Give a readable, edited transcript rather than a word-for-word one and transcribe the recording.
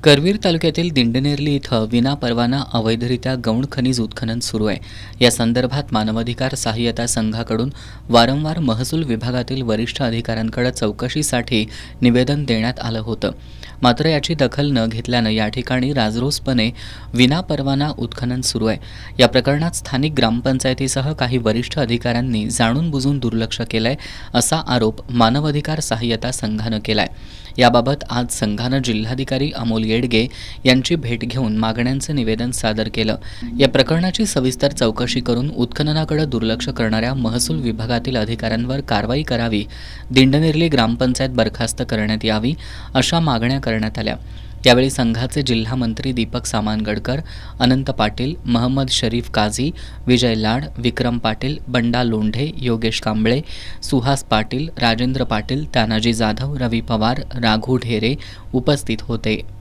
करवीर तालुक्यातील दिंडनेरली इथं विनापरवाना अवैधरित्या गौण खनिज उत्खनन सुरू आहे. या संदर्भात मानवाधिकार सहाय्यता संघाकडून वारंवार महसूल विभागातील वरिष्ठ अधिकाऱ्यांकडे चौकशीसाठी निवेदन देण्यात आलं होतं. मात्र याची दखल न घेतल्यानं या ठिकाणी राजरोसपणे विनापरवाना उत्खनन सुरू आहे. या प्रकरणात स्थानिक ग्रामपंचायतीसह काही वरिष्ठ अधिकाऱ्यांनी जाणून बुजून दुर्लक्ष केलंय असा आरोप मानवाधिकार सहाय्यता संघानं केलाय. याबाबत आज संघानं जिल्हाधिकारी अमोल येडगे यांची भेट घेऊन मागण्यांचं निवेदन सादर केलं. या प्रकरणाची सविस्तर चौकशी करून उत्खननाकडे दुर्लक्ष करणाऱ्या महसूल विभागातील अधिकाऱ्यांवर कारवाई करावी, दिंडनेरली ग्रामपंचायत बरखास्त करण्यात यावी अशा मागण्या करण्यात आल्या. यावेळी संघाचे जिल्हा मंत्री दीपक सामानगडकर, अनंत पाटील, महम्मद शरीफ काझी, विजय लाड, विक्रम पाटील, बंडा लोंढे, योगेश कांबळे, सुहास पाटील, राजेंद्र पाटील, तानाजी जाधव, रवी पवार, राघू ढेरे उपस्थित होते.